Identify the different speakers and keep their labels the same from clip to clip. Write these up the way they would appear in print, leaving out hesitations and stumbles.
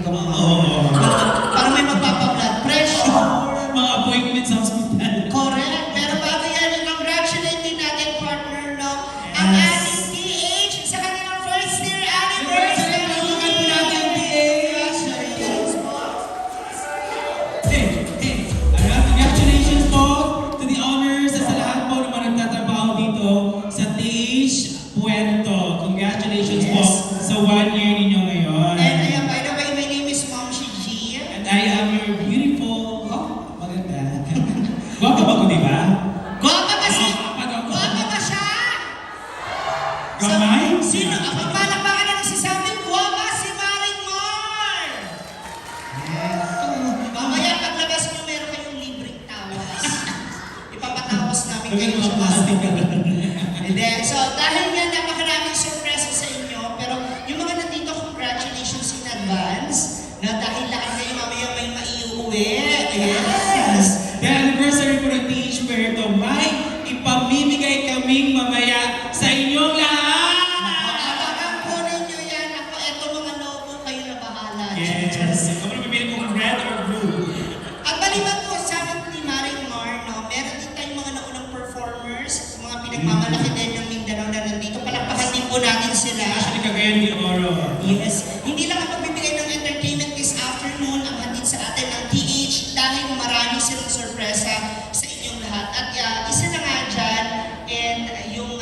Speaker 1: ka pa.
Speaker 2: Oo.
Speaker 1: Parang may magpapa-blood pressure.
Speaker 2: Mga appointment sa hospital.
Speaker 1: Correct. Pero bago yan, congratulate din natin, partner, no? Ang ating TH sa kanilang first year anniversary.
Speaker 2: Pagkakan po natin,
Speaker 1: Congratulations po.
Speaker 2: Congratulations po to the honors at sa lahat po na mga nagtatrabaho dito sa TH Puerto. Congratulations po sa 1 year ninyo ngayon.
Speaker 1: And ayan, by the way, my name is Mom Shiji.
Speaker 2: And I am your beautiful, maganda. Gwapa ba ko, di ba?
Speaker 1: Guwapa ba siya?
Speaker 2: Guwapa
Speaker 1: Guwapa ba siya?
Speaker 2: Gamay?
Speaker 1: Sino? Ang palakpakan na nagsasabing guwapa si Maring Mar. Mamaya paglabas niyo meron kayong libreng tawas. Ipapatawas namin kayo sa
Speaker 2: Plastic ka
Speaker 1: basta. Hindi. So, dahil nga napakaraming sorpresa sa inyo, pero yung mga nandito, congratulations in advance, na dahil lahat kayo mamaya may maiuwi. Yes!
Speaker 2: Dahil anniversary po ng TH Puerto, may ipamimigay kaming mamaya sa inyong lahat!
Speaker 1: Abangan po ninyo yan. Ako, eto mga logo, kayo na bahala.
Speaker 2: Yes! Ako na pipili kong red or blue.
Speaker 1: At maliban po sa amin ni Maring Mar, no, meron din tayong mga naunang performers, mga pinagmamalaki din ng Mindanao na nandito. Palakpakan din po natin sila.
Speaker 2: Actually, Cagayan de Oro.
Speaker 1: Yes. Hindi lang ang pagbibigay ng entertainment this afternoon ang hatid sa atin ng TH dahil marami silang sorpresa sa inyong lahat. At isa na nga dyan, and yung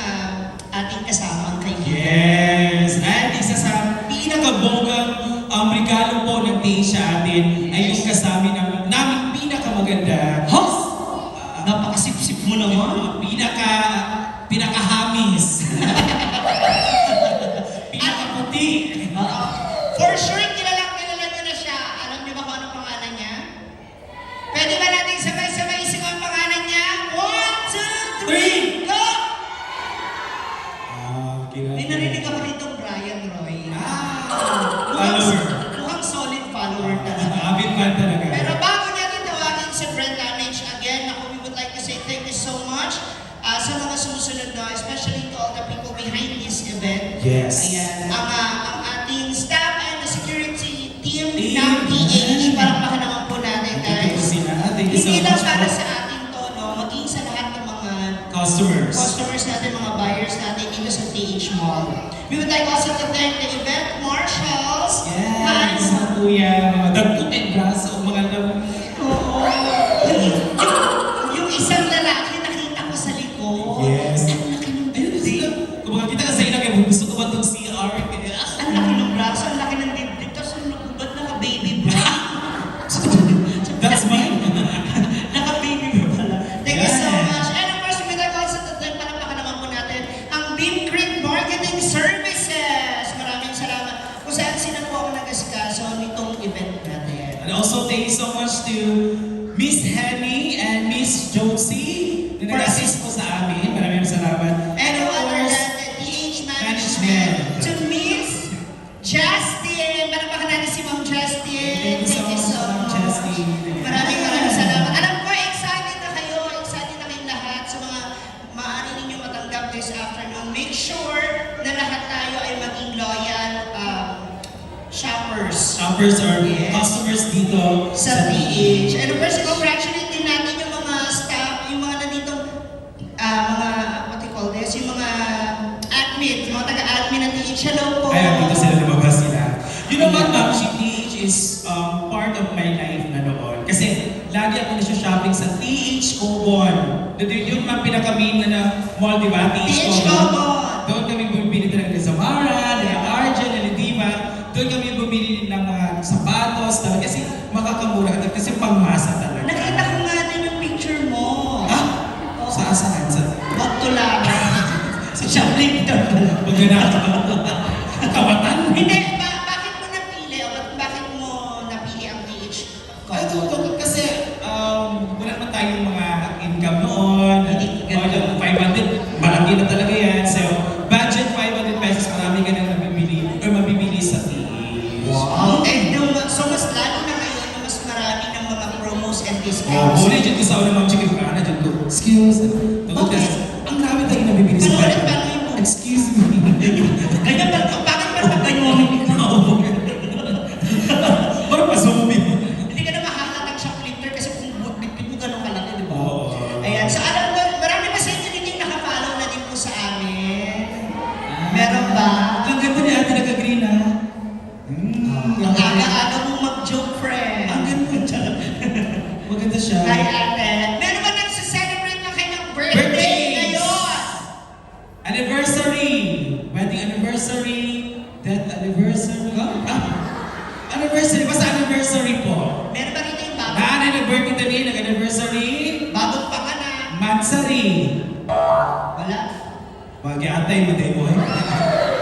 Speaker 1: ating kasamang kaibigan.
Speaker 2: Yes! At isa sa pinakabonggang regalo po ng TH sa atin ay yung kasama namin pinakamaganda.
Speaker 1: Host! Napakasip-sip mo naman.
Speaker 2: Pinakahamis. Pinakaputi.
Speaker 1: For sure, kilala nyo na siya. Alam niyo ba kung anong pangalan niya? Pwede ba natin sabay-sabay isip ang pangalan niya? 1, 2, 3, go! May narinig ako dito, Brian Roy.
Speaker 2: Follower.
Speaker 1: Mukhang solid follower talaga.
Speaker 2: Abit fan talaga.
Speaker 1: Pero bago natin tawagin si Brent Damage again, ako, we would like to say thank you so much sa mga sumusunod na, especially to all the people behind this event.
Speaker 2: Yes.
Speaker 1: Ayan, ang ating staff and the security team ng PH, palakpakan naman po natin,
Speaker 2: Thank you
Speaker 1: guys.
Speaker 2: sila. Thank you so
Speaker 1: Hindi lang
Speaker 2: much
Speaker 1: para
Speaker 2: po.
Speaker 1: sa atin to, no, maging sa lahat ng mga
Speaker 2: Customers
Speaker 1: natin, mga buyers natin dito sa TH Mall. We would like also to thank the event marshals.
Speaker 2: Yes. Mga kuya, mga dagkot and braso, mga love.
Speaker 1: Oo. Yung isang lalaki nakita ko sa likod.
Speaker 2: Yes.
Speaker 1: Ang laki ng
Speaker 2: Ayun,
Speaker 1: dibdib.
Speaker 2: sila. Kung mga kita kasi inagay, gusto ko ba itong CR?
Speaker 1: Ang laki ng braso, ang laki ng dibdib. Tapos ang nagubad naka-baby bra.
Speaker 2: That's mine.
Speaker 1: Naka-baby bra pala. Thank you so
Speaker 2: Yes.
Speaker 1: much. And of course, we would like also to thank, palakpakan naman po natin, ang Beam Creek Marketing Services. Maraming salamat. Kung saan sila po ako nag-asikaso nitong event natin.
Speaker 2: And also, thank you so much to Miss Henny and Miss Josie na nag-assist po sa amin. Maraming salamat.
Speaker 1: And
Speaker 2: of
Speaker 1: other
Speaker 2: course,
Speaker 1: than the DH
Speaker 2: Management.
Speaker 1: Management, to Miss Justin. Palakpakan natin si Ma'am Justin.
Speaker 2: Thank you so much, Justin.
Speaker 1: Maraming salamat. Alam ko, excited na kayo. Excited na kayong lahat sa mga maaari ninyo matanggap this afternoon. Make sure na lahat tayo ay maging loyal shoppers
Speaker 2: Shoppers or
Speaker 1: Yes.
Speaker 2: customers dito
Speaker 1: sa TH. And of course, congratulate din natin yung mga staff, yung mga nandito, mga, what you call this, yung mga admin, yung mga taga-admin ng TH. Hello po.
Speaker 2: Ayun, dito sila lumabas sila. You know what, ma'am? Si TH is part of my life na noon. Kasi lagi ako na-shopping sa TH Cobon. Yun ang pinaka-main na mall, di ba?
Speaker 1: TH Cobon.
Speaker 2: Doon kami bumili talaga ng Zamara, ng Argel, ng Diva. Doon kami bumili ng mga sapatos talaga kasi makakamura ka kasi pangmasa talaga.
Speaker 1: Nakita ko nga din yung picture mo. Oo.
Speaker 2: Saan?
Speaker 1: Wag to lang. Sa shopping pala.
Speaker 2: Pag ganito. Kawatan.
Speaker 1: Hindi, bakit mo napili? O bakit mo napili ang TH
Speaker 2: Ay,
Speaker 1: Cobon?
Speaker 2: kasi wala naman tayong mga income noon.
Speaker 1: Hindi ganun.
Speaker 2: O, 500, malaki na talaga yan. So, budget 500 pesos, marami ka nang mabibili sa TH.
Speaker 1: Wow. So mas lalo na ngayon na mas marami ng mga promos and discounts.
Speaker 2: Muli dyan ko sa una, Ma'am Chicken Brana, dyan ko, excuse me. Tungkol kasi, ang dami tayong nabibili sa
Speaker 1: Pero
Speaker 2: budget.
Speaker 1: paano yung
Speaker 2: Excuse me.
Speaker 1: Ganyan ba? Bakit ba pag ganyan? aga-aga mong mag-joke, friend.
Speaker 2: Ang ganda. Maganda siya.
Speaker 1: Hi, ate. Meron ba nagsa-celebrate ng kanyang birthday
Speaker 2: Birthdays!
Speaker 1: ngayon?
Speaker 2: Anniversary! Wedding anniversary, death anniversary. Anniversary, basta anniversary po.
Speaker 1: Meron ba rito yung bago?
Speaker 2: Nag-birthday na rin, nag-anniversary.
Speaker 1: Bagong panganak?
Speaker 2: Mansari.
Speaker 1: Wala.
Speaker 2: Mag-iatay mo tayo mo.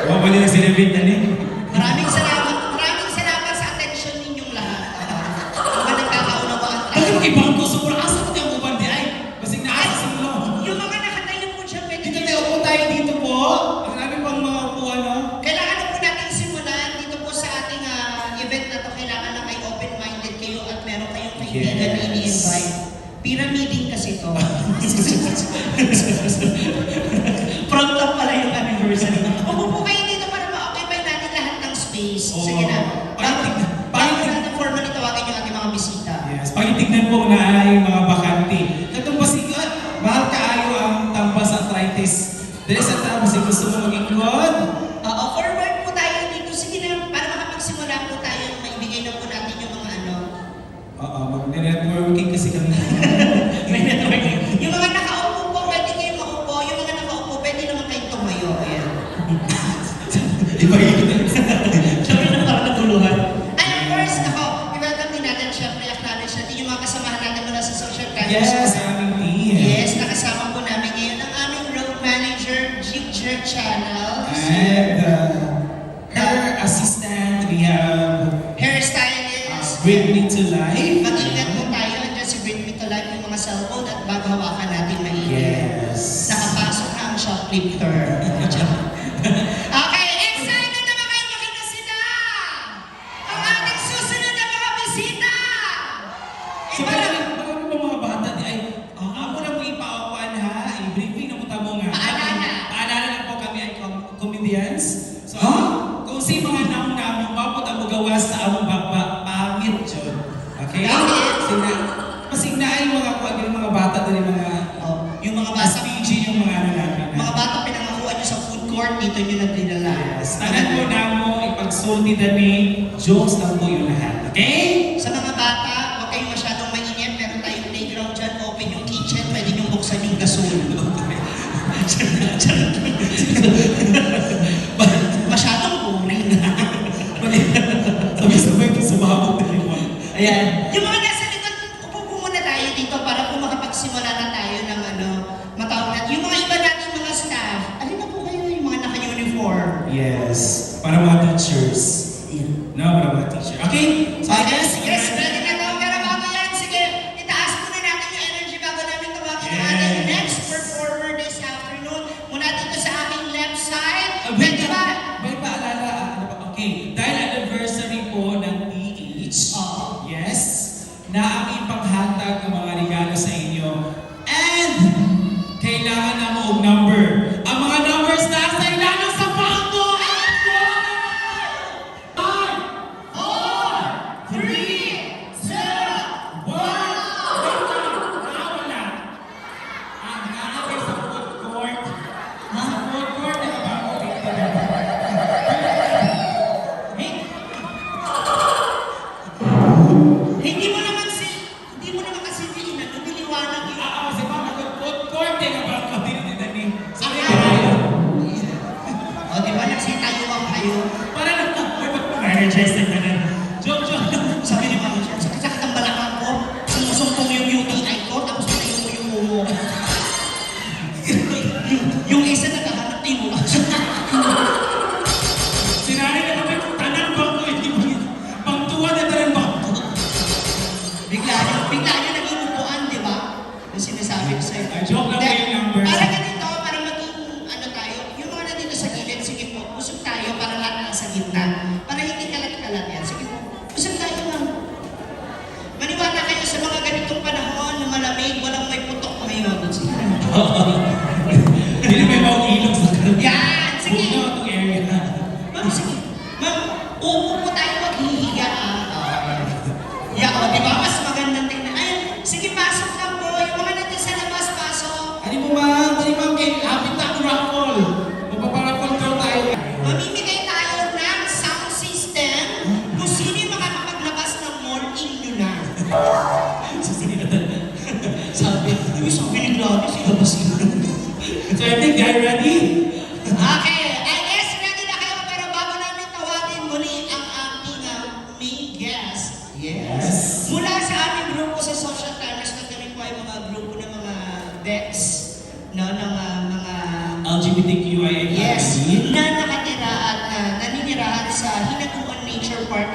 Speaker 2: Wawali na sinabit na rin.
Speaker 1: Maraming salamat sa attention ninyong lahat. Kung ba nagkakaunawaan tayo?
Speaker 2: Bakit mag-ibang ko? Sobrang asa ko tayo ubandi ay. Basig na asa sa ulo.
Speaker 1: Yung mga nakatayo po dyan, pwede
Speaker 2: Dito
Speaker 1: nyo-
Speaker 2: tayo po tayo dito po. Ang namin pang mga upuan, no?
Speaker 1: Kailangan na po natin simulan dito po sa ating event na to. Kailangan lang ay open-minded kayo at meron kayong kaibigan na
Speaker 2: Yes.
Speaker 1: ini-invite. Pyramiding kasi to. Front up pala yung anniversary. Upo po kayo dito para ma-occupy natin lahat ng space. Sige na. Bago natin formally tawagin yung ating mga bisita.
Speaker 2: Yes, pakitignan po na ay mga bakante. Katong basigat, mahal kaayo ang tampas arthritis. Dahil sa tao, kasi gusto mo mag-ingkod.
Speaker 1: Forward po tayo dito. Sige na, para makapagsimula po tayo, maibigay na po natin yung mga ano.
Speaker 2: Oo, mag-networking kasi kami.
Speaker 1: May networking. Yung mga nakaupo po, pwede kayong maupo. Yung mga nakaupo, pwede naman kayong tumayo. Ayan. Sabi na parang natuluhan. And of course, ako, i-welcome din natin, syempre, acknowledge natin yung mga kasamahan natin mula sa social
Speaker 2: Yes,
Speaker 1: canvas.
Speaker 2: aming team.
Speaker 1: Yes, nakasama po namin ngayon ang aming road manager, Jigger Channels.
Speaker 2: And her assistant, we have
Speaker 1: Hairstylist.
Speaker 2: Bring Me to Life.
Speaker 1: Mag-ingat po tayo. Andiyan si Bring Me to Life yung mga cellphone at bago hawakan natin maigi.
Speaker 2: Yes.
Speaker 1: Nakapasok na ang shoplifter. Okay, excited na ba kayo makita sila? Ang ating susunod na mga bisita!
Speaker 2: So, bakit mo mga bata di ay, ako na mo ipaupuan ha, i-briefing na mo tamo nga.
Speaker 1: Paalala.
Speaker 2: Paalala na po kami ay comedians. So, kung si mga naong-namong mapot ang magawas sa among pamit, John. Okay?
Speaker 1: Pamit?
Speaker 2: Sina, masig na ay mga bata dali mga
Speaker 1: Yung mga bata,
Speaker 2: SPG yung mga ano namin.
Speaker 1: mga bata pinangakuha nyo sa food court, dito nyo na dinala.
Speaker 2: Tanan po na mo, ipagsulti dami, jokes lang po yung lahat. Okay?
Speaker 1: Sa mga bata, huwag kayong masyadong mainit. Meron tayong playground dyan, open yung kitchen, pwede nyo buksan yung gasol. Masyadong boring.
Speaker 2: Sabay-sabay ko sumabog na yung mga.
Speaker 1: Ayan. Yung mga nasa likod, upo po muna tayo dito para po makapagsimula na tayo ng matawag natin. Yung mga iba natin mga staff, alin na po kayo yung mga naka-uniform?
Speaker 2: Yes, para mga teachers. No, para mga teacher. Okay? So,
Speaker 1: Yes, ready na daw. Pero bago yan, sige, itaas muna natin yung energy bago namin tawagin ang ating
Speaker 2: Yes.
Speaker 1: next performer this afternoon. Muna dito sa aking left side.
Speaker 2: Wait,
Speaker 1: Pwede ba?
Speaker 2: may paalala. Okay, dahil anniversary po ng PH, yes, na ang ipaghatag ng mga regalo sa inyo. And, kailangan na mo og number. Ang mga numbers na sa ilalim sa pangko!
Speaker 1: 'Mamimigay tayo ng sound system kung sino yung
Speaker 2: Ready? Get ready?
Speaker 1: Okay, I guess ready na kayo pero bago namin tawagin muli ang ating main guest.
Speaker 2: Yes.
Speaker 1: Mula sa aming grupo sa Social Climbers na kami po ay mga grupo ng mga decks, no, ng mga
Speaker 2: LGBTQIA
Speaker 1: yes,
Speaker 2: community.
Speaker 1: na nakatira at naninirahan sa Hinaguan Nature Park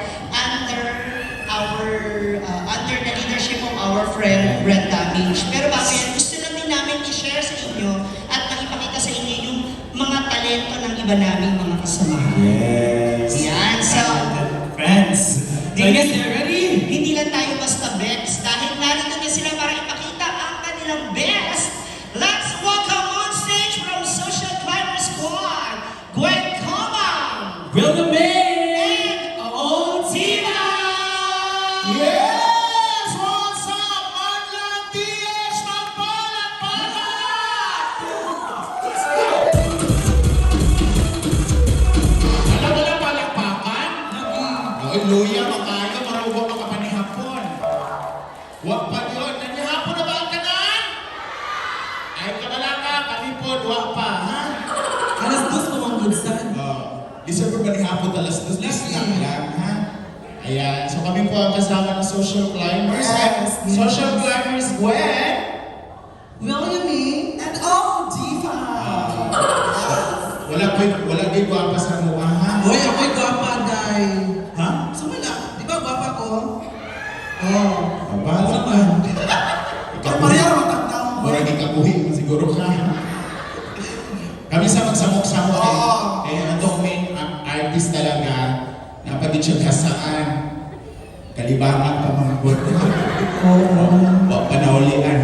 Speaker 1: under the leadership of our friend Brenda Minch. Pero bago yan, gusto lang din namin i-share sa inyo at makipakita sa inyo yung mga talento ng iba naming mga kasamahan.
Speaker 2: Yes.
Speaker 1: Yan, so
Speaker 2: Friends. So I guess they're ready?
Speaker 1: hindi lang tayo basta best dahil narito na sila para ipakita ang kanilang best. Let's welcome on stage from Social Climber Squad, Gwen Comang!
Speaker 2: Will the May!
Speaker 1: And Otina!
Speaker 3: Yes! What's up? Marlon Diaz! Magpalakpakan! Alam mo na palakpakan? Ay, luya, makayo, marubo ka pa ni Hapon. Wag pa yun. Nanihapon na ba ang kanan? Ay, kamalaka, kami po, wag pa, ha?
Speaker 2: Alas dos pa mga gudsan.
Speaker 3: December ba ni Hapon, alas 2 lang, ha? Ayan, so kami po ang kasama ng Social Climbers.
Speaker 2: Yes.
Speaker 3: Social Climbers, Gwen!
Speaker 2: Williamie and oh, Diva!
Speaker 3: Wala din gwapa sa mukha, ha?
Speaker 2: Hoy, ako'y gwapa, day.
Speaker 3: Ha?
Speaker 2: So wala, di ba gwapa ko? Oh.
Speaker 3: Abala
Speaker 2: Naman.
Speaker 3: Ikaw
Speaker 2: Maria, matandang.
Speaker 3: Marang ikabuhi, siguro ka. Kami sa magsamok-samok eh. Eh, itong main artist talaga, napagin siya kasaan. Kalibangan pa mga god. O, panaulian.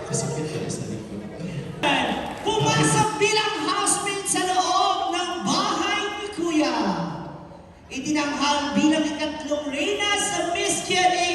Speaker 3: Masakit ka sa likod.
Speaker 1: Pumasok bilang housemate sa loob ng bahay ni Kuya. Itinanghal bilang ikatlong reyna sa Miss Kiane